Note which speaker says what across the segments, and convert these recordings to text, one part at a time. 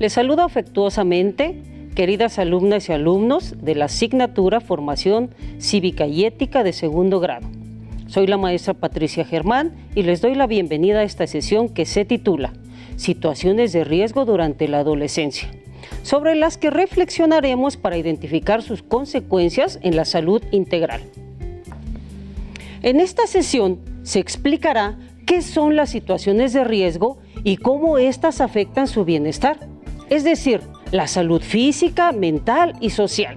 Speaker 1: Les saludo afectuosamente, queridas alumnas y alumnos de la asignatura Formación Cívica y Ética de segundo grado. Soy la maestra Patricia Germán y les doy la bienvenida a esta sesión que se titula Situaciones de riesgo durante la adolescencia, sobre las que reflexionaremos para identificar sus consecuencias en la salud integral. En esta sesión se explicará qué son las situaciones de riesgo y cómo éstas afectan su bienestar, es decir, la salud física, mental y social.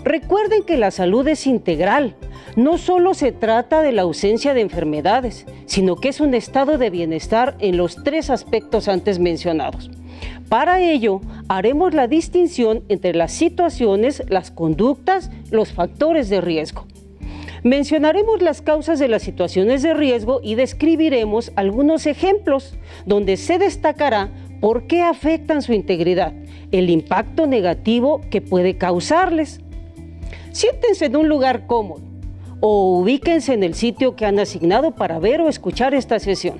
Speaker 1: Recuerden que la salud es integral, no solo se trata de la ausencia de enfermedades, sino que es un estado de bienestar en los tres aspectos antes mencionados. Para ello, haremos la distinción entre las situaciones, las conductas, los factores de riesgo. Mencionaremos las causas de las situaciones de riesgo y describiremos algunos ejemplos donde se destacará por qué afectan su integridad, el impacto negativo que puede causarles. Siéntense en un lugar cómodo o ubíquense en el sitio que han asignado para ver o escuchar esta sesión.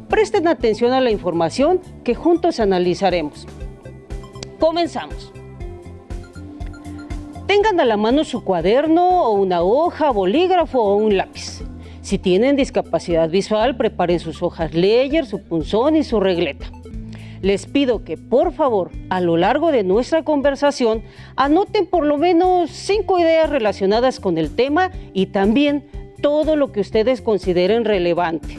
Speaker 1: Presten atención a la información que juntos analizaremos. Comenzamos. Tengan a la mano su cuaderno o una hoja, bolígrafo o un lápiz. Si tienen discapacidad visual, preparen sus hojas Ledger, su punzón y su regleta. Les pido que, por favor, a lo largo de nuestra conversación, anoten por lo menos 5 ideas relacionadas con el tema y también todo lo que ustedes consideren relevante.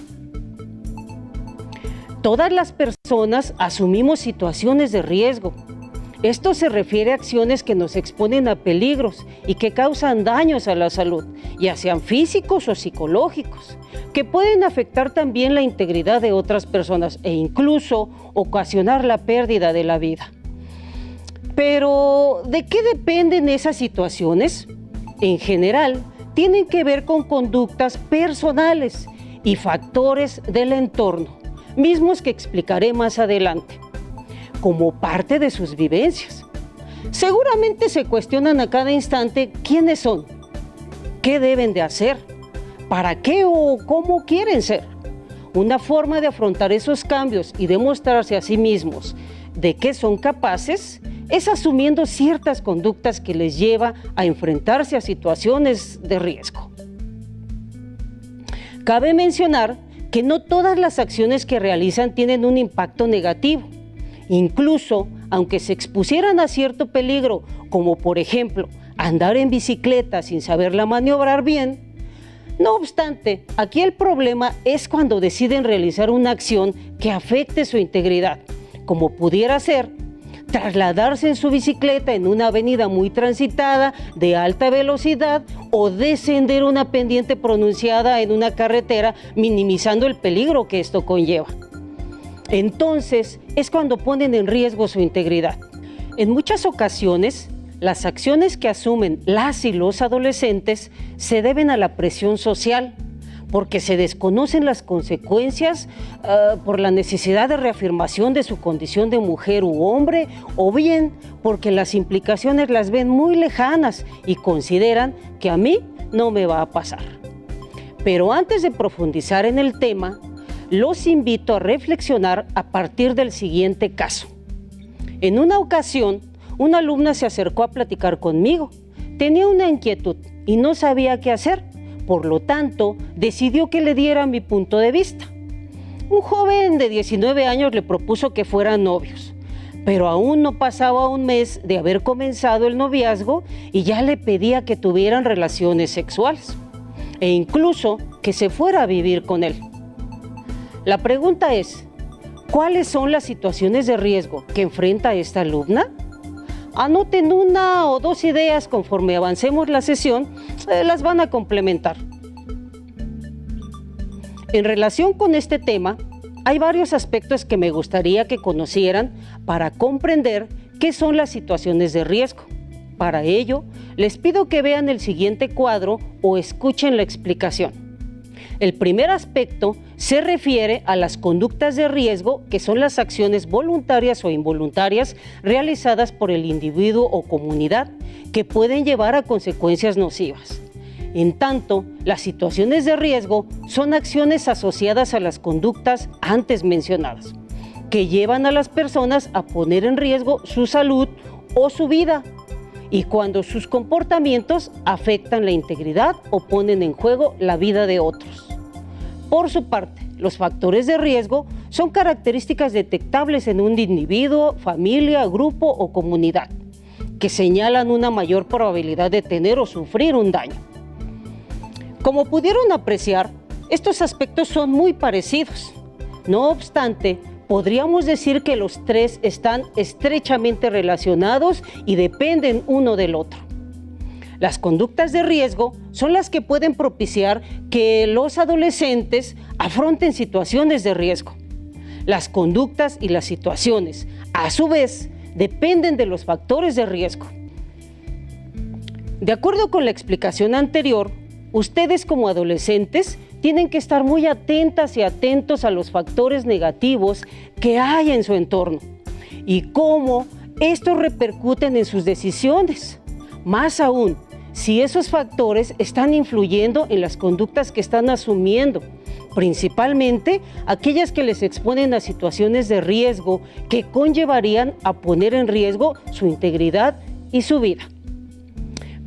Speaker 1: Todas las personas asumimos situaciones de riesgo. Esto se refiere a acciones que nos exponen a peligros y que causan daños a la salud, ya sean físicos o psicológicos, que pueden afectar también la integridad de otras personas e incluso ocasionar la pérdida de la vida. Pero, ¿de qué dependen esas situaciones? En general, tienen que ver con conductas personales y factores del entorno, mismos que explicaré más adelante, como parte de sus vivencias. Seguramente se cuestionan a cada instante quiénes son, qué deben de hacer, para qué o cómo quieren ser. Una forma de afrontar esos cambios y demostrarse a sí mismos de qué son capaces es asumiendo ciertas conductas que les lleva a enfrentarse a situaciones de riesgo. Cabe mencionar que no todas las acciones que realizan tienen un impacto negativo. Incluso, aunque se expusieran a cierto peligro, como por ejemplo, andar en bicicleta sin saberla maniobrar bien, no obstante, aquí el problema es cuando deciden realizar una acción que afecte su integridad, como pudiera ser trasladarse en su bicicleta en una avenida muy transitada de alta velocidad o descender una pendiente pronunciada en una carretera, minimizando el peligro que esto conlleva. Entonces, es cuando ponen en riesgo su integridad. En muchas ocasiones, las acciones que asumen las y los adolescentes se deben a la presión social, porque se desconocen las consecuencias por la necesidad de reafirmación de su condición de mujer u hombre, o bien porque las implicaciones las ven muy lejanas y consideran que a mí no me va a pasar. Pero antes de profundizar en el tema, los invito a reflexionar a partir del siguiente caso. En una ocasión, una alumna se acercó a platicar conmigo. Tenía una inquietud y no sabía qué hacer. Por lo tanto, decidió que le diera mi punto de vista. Un joven de 19 años le propuso que fueran novios, pero aún no pasaba un mes de haber comenzado el noviazgo y ya le pedía que tuvieran relaciones sexuales e incluso que se fuera a vivir con él. La pregunta es, ¿cuáles son las situaciones de riesgo que enfrenta esta alumna? Anoten 1 o 2 ideas conforme avancemos la sesión, las van a complementar. En relación con este tema, hay varios aspectos que me gustaría que conocieran para comprender qué son las situaciones de riesgo. Para ello, les pido que vean el siguiente cuadro o escuchen la explicación. El primer aspecto se refiere a las conductas de riesgo, que son las acciones voluntarias o involuntarias realizadas por el individuo o comunidad que pueden llevar a consecuencias nocivas. En tanto, las situaciones de riesgo son acciones asociadas a las conductas antes mencionadas. que llevan a las personas a poner en riesgo su salud o su vida, y cuando sus comportamientos afectan la integridad o ponen en juego la vida de otros. Por su parte, los factores de riesgo son características detectables en un individuo, familia, grupo o comunidad, que señalan una mayor probabilidad de tener o sufrir un daño. Como pudieron apreciar, estos aspectos son muy parecidos. No obstante, podríamos decir que los tres están estrechamente relacionados y dependen uno del otro. Las conductas de riesgo son las que pueden propiciar que los adolescentes afronten situaciones de riesgo. Las conductas y las situaciones, a su vez, dependen de los factores de riesgo. De acuerdo con la explicación anterior, ustedes como adolescentes tienen que estar muy atentas y atentos a los factores negativos que hay en su entorno y cómo estos repercuten en sus decisiones. Más aún, si esos factores están influyendo en las conductas que están asumiendo, principalmente aquellas que les exponen a situaciones de riesgo que conllevarían a poner en riesgo su integridad y su vida.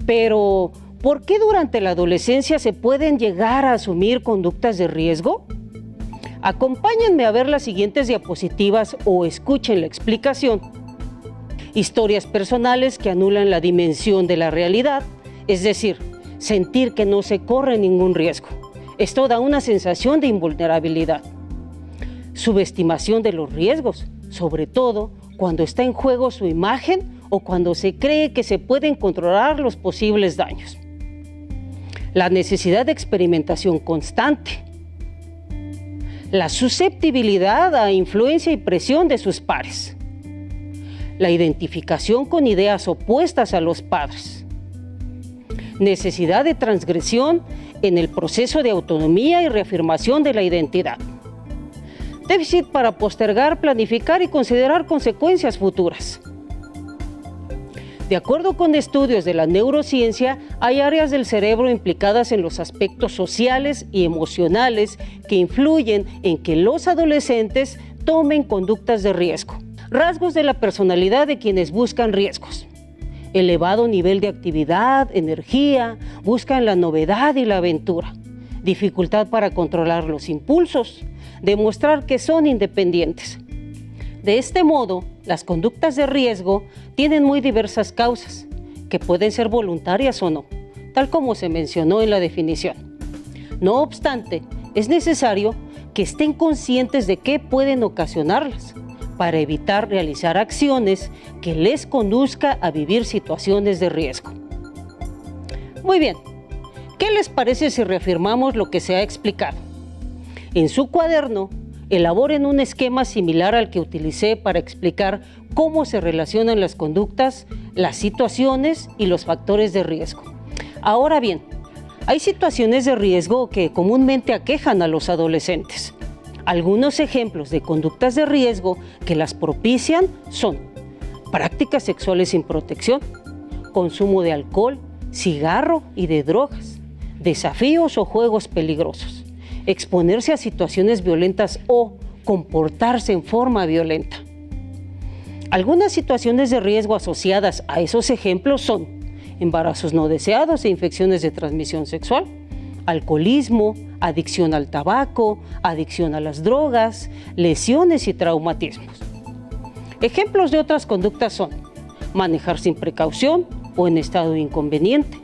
Speaker 1: Pero, ¿por qué durante la adolescencia se pueden llegar a asumir conductas de riesgo? Acompáñenme a ver las siguientes diapositivas o escuchen la explicación. Historias personales que anulan la dimensión de la realidad, es decir, sentir que no se corre ningún riesgo. Esto da una sensación de invulnerabilidad. Subestimación de los riesgos, sobre todo cuando está en juego su imagen o cuando se cree que se pueden controlar los posibles daños. La necesidad de experimentación constante. La susceptibilidad a influencia y presión de sus pares. La identificación con ideas opuestas a los padres. Necesidad de transgresión en el proceso de autonomía y reafirmación de la identidad. Déficit para postergar, planificar y considerar consecuencias futuras. De acuerdo con estudios de la neurociencia, hay áreas del cerebro implicadas en los aspectos sociales y emocionales que influyen en que los adolescentes tomen conductas de riesgo. Rasgos de la personalidad de quienes buscan riesgos. Elevado nivel de actividad, energía, buscan la novedad y la aventura. Dificultad para controlar los impulsos, demostrar que son independientes. De este modo, las conductas de riesgo tienen muy diversas causas, que pueden ser voluntarias o no, tal como se mencionó en la definición. No obstante, es necesario que estén conscientes de qué pueden ocasionarlas, para evitar realizar acciones que les conduzca a vivir situaciones de riesgo. Muy bien, ¿qué les parece si reafirmamos lo que se ha explicado? En su cuaderno, elaboren un esquema similar al que utilicé para explicar cómo se relacionan las conductas, las situaciones y los factores de riesgo. Ahora bien, hay situaciones de riesgo que comúnmente aquejan a los adolescentes. Algunos ejemplos de conductas de riesgo que las propician son prácticas sexuales sin protección, consumo de alcohol, cigarro y de drogas, desafíos o juegos peligrosos, exponerse a situaciones violentas o comportarse en forma violenta. Algunas situaciones de riesgo asociadas a esos ejemplos son embarazos no deseados e infecciones de transmisión sexual, alcoholismo, adicción al tabaco, adicción a las drogas, lesiones y traumatismos. Ejemplos de otras conductas son manejar sin precaución o en estado inconveniente,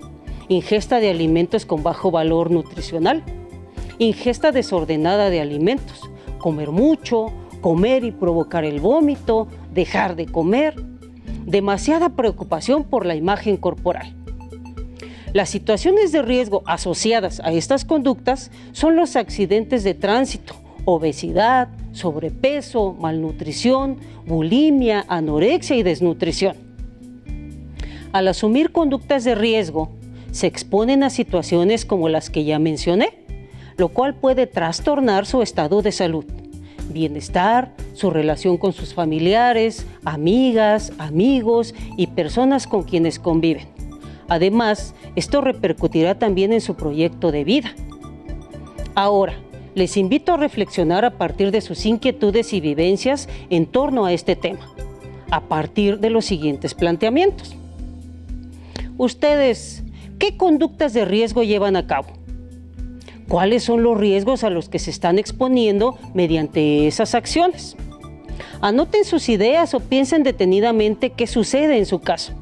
Speaker 1: ingesta de alimentos con bajo valor nutricional, ingesta desordenada de alimentos, comer mucho, comer y provocar el vómito, dejar de comer, demasiada preocupación por la imagen corporal. Las situaciones de riesgo asociadas a estas conductas son los accidentes de tránsito, obesidad, sobrepeso, malnutrición, bulimia, anorexia y desnutrición. Al asumir conductas de riesgo, se exponen a situaciones como las que ya mencioné, lo cual puede trastornar su estado de salud, bienestar, su relación con sus familiares, amigas, amigos y personas con quienes conviven. Además, esto repercutirá también en su proyecto de vida. Ahora, les invito a reflexionar a partir de sus inquietudes y vivencias en torno a este tema, a partir de los siguientes planteamientos. Ustedes, ¿qué conductas de riesgo llevan a cabo? ¿Cuáles son los riesgos a los que se están exponiendo mediante esas acciones? Anoten sus ideas o piensen detenidamente qué sucede en su caso.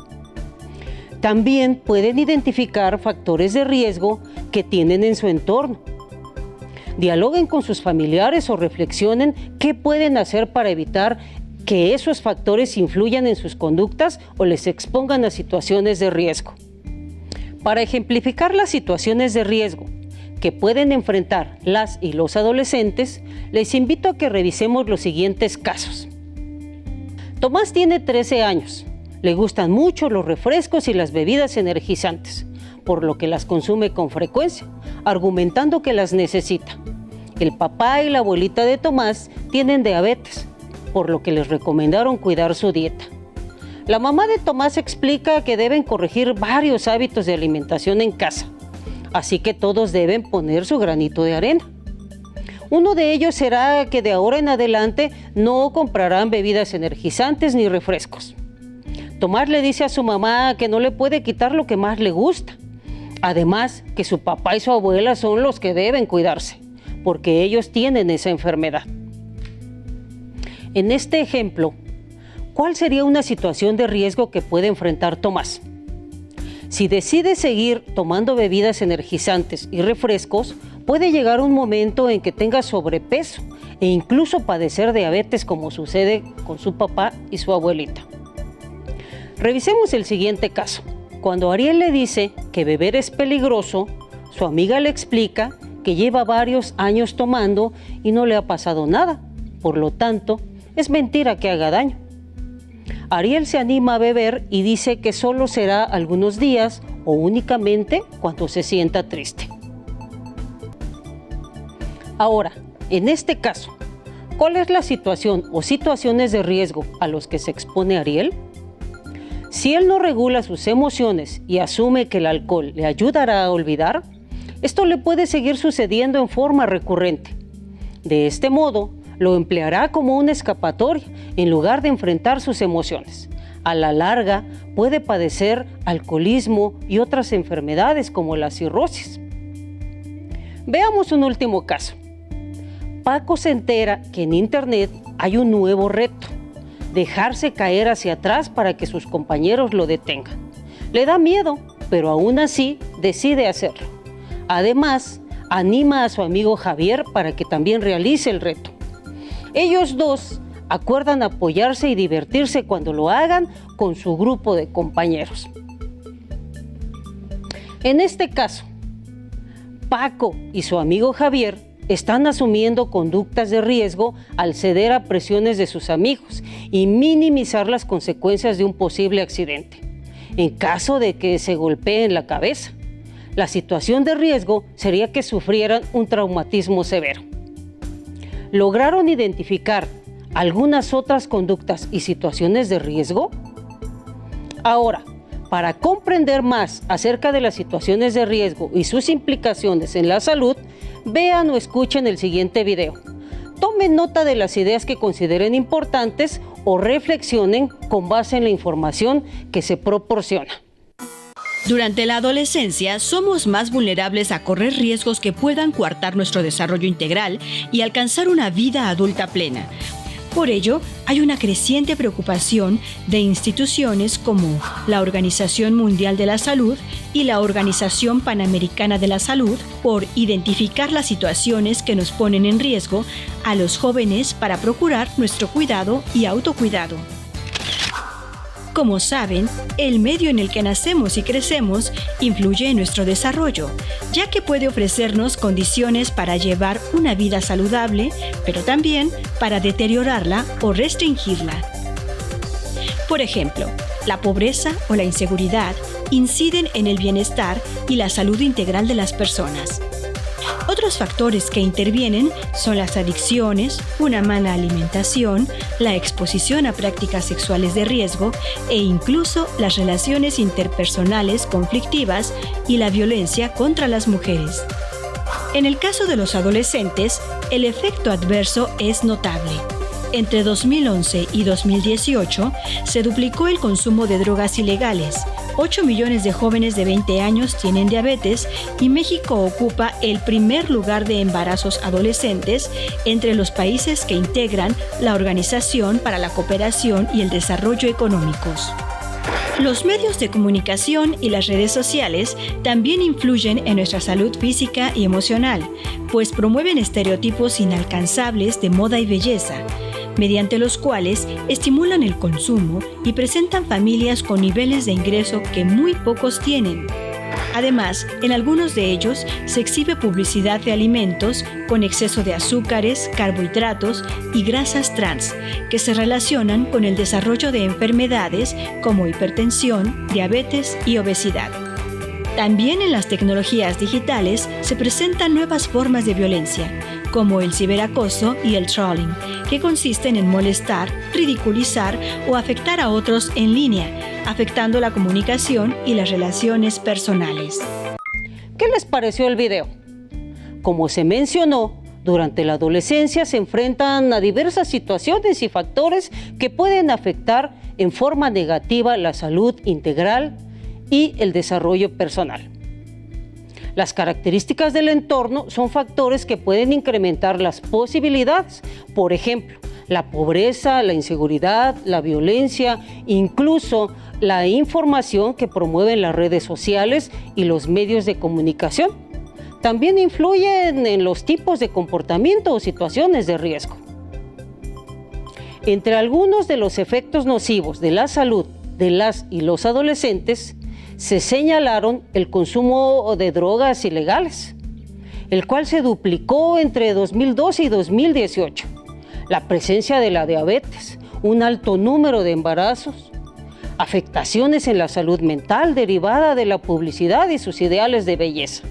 Speaker 1: También pueden identificar factores de riesgo que tienen en su entorno. Dialoguen con sus familiares o reflexionen qué pueden hacer para evitar que esos factores influyan en sus conductas o les expongan a situaciones de riesgo. Para ejemplificar las situaciones de riesgo que pueden enfrentar las y los adolescentes, les invito a que revisemos los siguientes casos. Tomás tiene 13 años. Le gustan mucho los refrescos y las bebidas energizantes, por lo que las consume con frecuencia, argumentando que las necesita. El papá y la abuelita de Tomás tienen diabetes, por lo que les recomendaron cuidar su dieta. La mamá de Tomás explica que deben corregir varios hábitos de alimentación en casa, así que todos deben poner su granito de arena. Uno de ellos será que de ahora en adelante no comprarán bebidas energizantes ni refrescos. Tomás le dice a su mamá que no le puede quitar lo que más le gusta. Además, que su papá y su abuela son los que deben cuidarse, porque ellos tienen esa enfermedad. En este ejemplo, ¿cuál sería una situación de riesgo que puede enfrentar Tomás? Si decide seguir tomando bebidas energizantes y refrescos, puede llegar un momento en que tenga sobrepeso e incluso padecer diabetes, como sucede con su papá y su abuelita. Revisemos el siguiente caso. Cuando Ariel le dice que beber es peligroso, su amiga le explica que lleva varios años tomando y no le ha pasado nada. Por lo tanto, es mentira que haga daño. Ariel se anima a beber y dice que solo será algunos días o únicamente cuando se sienta triste. Ahora, en este caso, ¿cuál es la situación o situaciones de riesgo a los que se expone Ariel? Si él no regula sus emociones y asume que el alcohol le ayudará a olvidar, esto le puede seguir sucediendo en forma recurrente. De este modo, lo empleará como una escapatoria en lugar de enfrentar sus emociones. A la larga, puede padecer alcoholismo y otras enfermedades como la cirrosis. Veamos un último caso. Paco se entera que en internet hay un nuevo reto: dejarse caer hacia atrás para que sus compañeros lo detengan. Le da miedo, pero aún así decide hacerlo. Además, anima a su amigo Javier para que también realice el reto. Ellos dos acuerdan apoyarse y divertirse cuando lo hagan con su grupo de compañeros. En este caso, Paco y su amigo Javier están asumiendo conductas de riesgo al ceder a presiones de sus amigos y minimizar las consecuencias de un posible accidente. En caso de que se golpeen la cabeza, la situación de riesgo sería que sufrieran un traumatismo severo. ¿Lograron identificar algunas otras conductas y situaciones de riesgo? Ahora, para comprender más acerca de las situaciones de riesgo y sus implicaciones en la salud, vean o escuchen el siguiente video. Tomen nota de las ideas que consideren importantes o reflexionen con base en la información que se proporciona.
Speaker 2: Durante la adolescencia somos más vulnerables a correr riesgos que puedan coartar nuestro desarrollo integral y alcanzar una vida adulta plena. Por ello, hay una creciente preocupación de instituciones como la Organización Mundial de la Salud y la Organización Panamericana de la Salud por identificar las situaciones que nos ponen en riesgo a los jóvenes para procurar nuestro cuidado y autocuidado. Como saben, el medio en el que nacemos y crecemos influye en nuestro desarrollo, ya que puede ofrecernos condiciones para llevar una vida saludable, pero también para deteriorarla o restringirla. Por ejemplo, la pobreza o la inseguridad inciden en el bienestar y la salud integral de las personas. Otros factores que intervienen son las adicciones, una mala alimentación, la exposición a prácticas sexuales de riesgo e incluso las relaciones interpersonales conflictivas y la violencia contra las mujeres. En el caso de los adolescentes, el efecto adverso es notable. Entre 2011 y 2018 se duplicó el consumo de drogas ilegales. 8 millones de jóvenes de 20 años tienen diabetes y México ocupa el primer lugar de embarazos adolescentes entre los países que integran la Organización para la Cooperación y el Desarrollo Económicos. Los medios de comunicación y las redes sociales también influyen en nuestra salud física y emocional, pues promueven estereotipos inalcanzables de moda y belleza, mediante los cuales estimulan el consumo y presentan familias con niveles de ingreso que muy pocos tienen. Además, en algunos de ellos se exhibe publicidad de alimentos con exceso de azúcares, carbohidratos y grasas trans, que se relacionan con el desarrollo de enfermedades como hipertensión, diabetes y obesidad. También en las tecnologías digitales se presentan nuevas formas de violencia, como el ciberacoso y el trolling, que consisten en molestar, ridiculizar o afectar a otros en línea, afectando la comunicación y las relaciones personales.
Speaker 1: ¿Qué les pareció el video? Como se mencionó, durante la adolescencia se enfrentan a diversas situaciones y factores que pueden afectar en forma negativa la salud integral y el desarrollo personal. Las características del entorno son factores que pueden incrementar las posibilidades, por ejemplo, la pobreza, la inseguridad, la violencia, incluso la información que promueven las redes sociales y los medios de comunicación. También influyen en los tipos de comportamiento o situaciones de riesgo. Entre algunos de los efectos nocivos de la salud de las y los adolescentes, se señalaron el consumo de drogas ilegales, el cual se duplicó entre 2012 y 2018, la presencia de la diabetes, un alto número de embarazos, afectaciones en la salud mental derivada de la publicidad y sus ideales de belleza,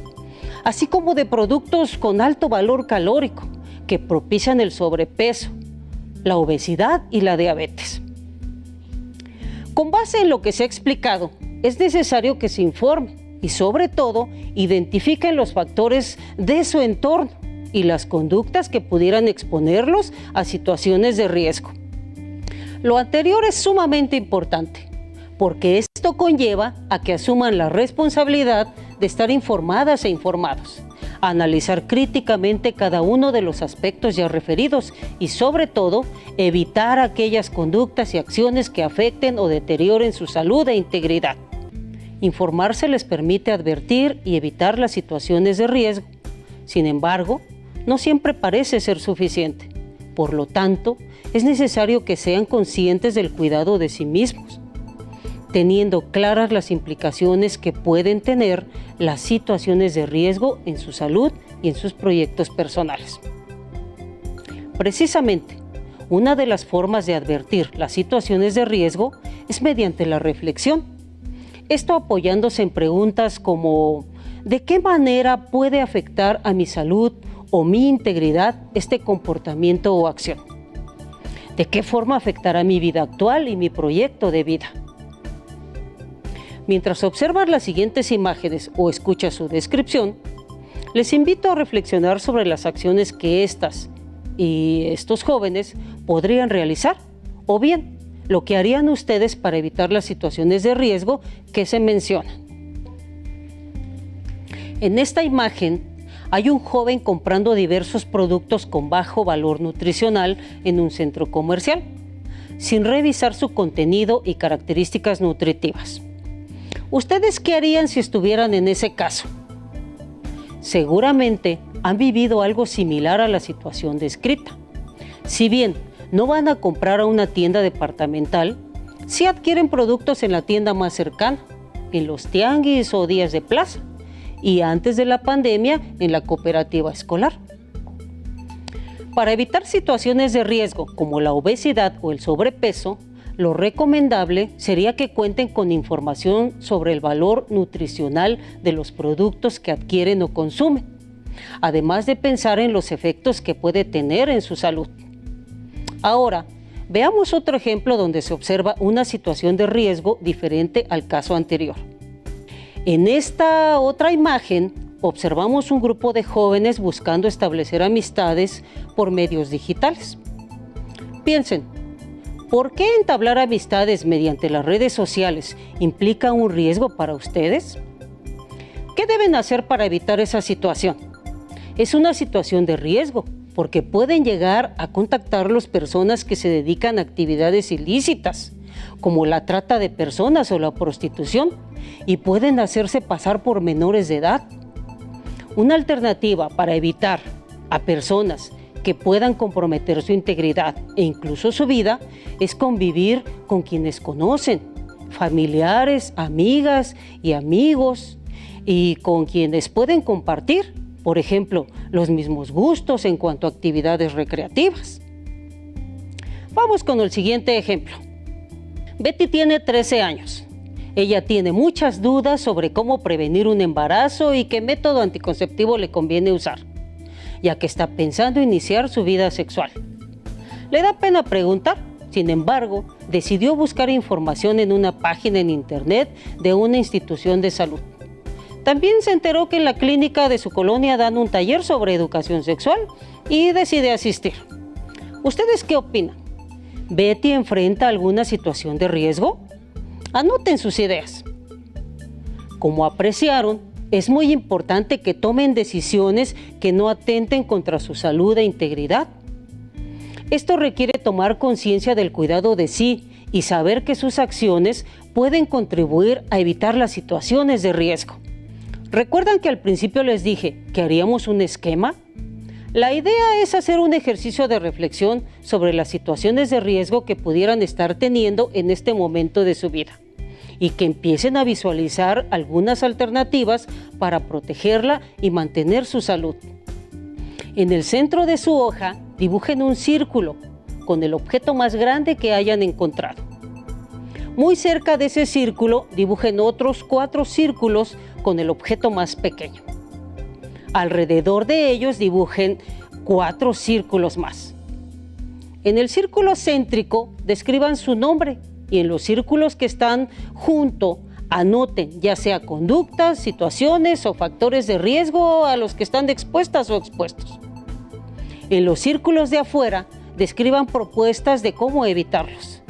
Speaker 1: así como de productos con alto valor calórico que propician el sobrepeso, la obesidad y la diabetes. Con base en lo que se ha explicado, es necesario que se informe y, sobre todo, identifiquen los factores de su entorno y las conductas que pudieran exponerlos a situaciones de riesgo. Lo anterior es sumamente importante, porque esto conlleva a que asuman la responsabilidad de estar informadas e informados, a analizar críticamente cada uno de los aspectos ya referidos y, sobre todo, evitar aquellas conductas y acciones que afecten o deterioren su salud e integridad. Informarse les permite advertir y evitar las situaciones de riesgo. Sin embargo, no siempre parece ser suficiente. Por lo tanto, es necesario que sean conscientes del cuidado de sí mismos, teniendo claras las implicaciones que pueden tener las situaciones de riesgo en su salud y en sus proyectos personales. Precisamente, una de las formas de advertir las situaciones de riesgo es mediante la reflexión. Esto apoyándose en preguntas como ¿de qué manera puede afectar a mi salud o mi integridad este comportamiento o acción? ¿De qué forma afectará mi vida actual y mi proyecto de vida? Mientras observan las siguientes imágenes o escuchas su descripción, les invito a reflexionar sobre las acciones que estas y estos jóvenes podrían realizar, o bien lo que harían ustedes para evitar las situaciones de riesgo que se mencionan. En esta imagen hay un joven comprando diversos productos con bajo valor nutricional en un centro comercial, sin revisar su contenido y características nutritivas. ¿Ustedes qué harían si estuvieran en ese caso? Seguramente han vivido algo similar a la situación descrita. Si bien no van a comprar a una tienda departamental, sí adquieren productos en la tienda más cercana, en los tianguis o días de plaza, y antes de la pandemia en la cooperativa escolar. Para evitar situaciones de riesgo como la obesidad o el sobrepeso, lo recomendable sería que cuenten con información sobre el valor nutricional de los productos que adquieren o consumen, además de pensar en los efectos que puede tener en su salud. Ahora, veamos otro ejemplo donde se observa una situación de riesgo diferente al caso anterior. En esta otra imagen, observamos un grupo de jóvenes buscando establecer amistades por medios digitales. Piensen, ¿por qué entablar amistades mediante las redes sociales implica un riesgo para ustedes? ¿Qué deben hacer para evitar esa situación? Es una situación de riesgo, porque pueden llegar a contactarlos personas que se dedican a actividades ilícitas, como la trata de personas o la prostitución, y pueden hacerse pasar por menores de edad. Una alternativa para evitar a personas que puedan comprometer su integridad e incluso su vida es convivir con quienes conocen, familiares, amigas y amigos, y con quienes pueden compartir, por ejemplo, los mismos gustos en cuanto a actividades recreativas. Vamos con el siguiente ejemplo. Betty tiene 13 años. Ella tiene muchas dudas sobre cómo prevenir un embarazo y qué método anticonceptivo le conviene usar, ya que está pensando iniciar su vida sexual. Le da pena preguntar, sin embargo, decidió buscar información en una página en internet de una institución de salud. También se enteró que en la clínica de su colonia dan un taller sobre educación sexual y decide asistir. ¿Ustedes qué opinan? ¿Betty enfrenta alguna situación de riesgo? Anoten sus ideas. Como apreciaron, es muy importante que tomen decisiones que no atenten contra su salud e integridad. Esto requiere tomar conciencia del cuidado de sí y saber que sus acciones pueden contribuir a evitar las situaciones de riesgo. ¿Recuerdan que al principio les dije que haríamos un esquema? La idea es hacer un ejercicio de reflexión sobre las situaciones de riesgo que pudieran estar teniendo en este momento de su vida y que empiecen a visualizar algunas alternativas para protegerla y mantener su salud. En el centro de su hoja, dibujen un círculo con el objeto más grande que hayan encontrado. Muy cerca de ese círculo, dibujen otros 4 círculos con el objeto más pequeño. Alrededor de ellos dibujen 4 círculos más. En el círculo céntrico describan su nombre y en los círculos que están junto anoten ya sea conductas, situaciones o factores de riesgo a los que están expuestas o expuestos. En los círculos de afuera describan propuestas de cómo evitarlos.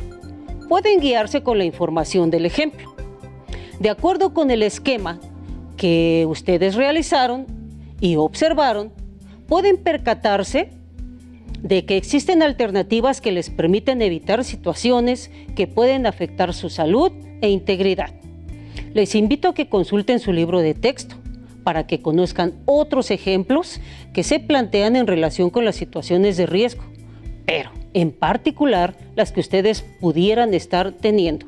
Speaker 1: Pueden guiarse con la información del ejemplo. De acuerdo con el esquema que ustedes realizaron y observaron, pueden percatarse de que existen alternativas que les permiten evitar situaciones que pueden afectar su salud e integridad. Les invito a que consulten su libro de texto para que conozcan otros ejemplos que se plantean en relación con las situaciones de riesgo, pero en particular las que ustedes pudieran estar teniendo.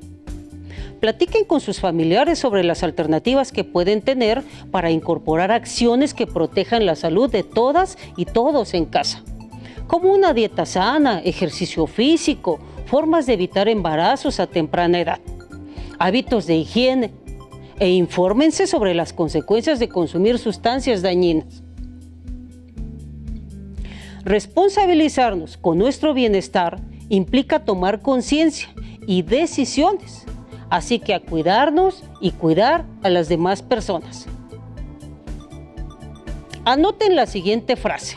Speaker 1: Platiquen con sus familiares sobre las alternativas que pueden tener para incorporar acciones que protejan la salud de todas y todos en casa, como una dieta sana, ejercicio físico, formas de evitar embarazos a temprana edad, hábitos de higiene, e infórmense sobre las consecuencias de consumir sustancias dañinas. Responsabilizarnos con nuestro bienestar implica tomar conciencia y decisiones, así que a cuidarnos y cuidar a las demás personas. Anoten la siguiente frase: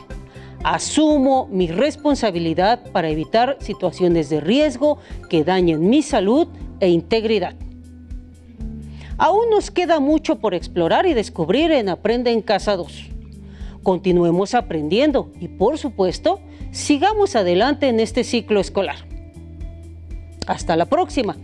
Speaker 1: asumo mi responsabilidad para evitar situaciones de riesgo que dañen mi salud e integridad. Aún nos queda mucho por explorar y descubrir en Aprende en Casa 2. Continuemos aprendiendo y, por supuesto, sigamos adelante en este ciclo escolar. Hasta la próxima.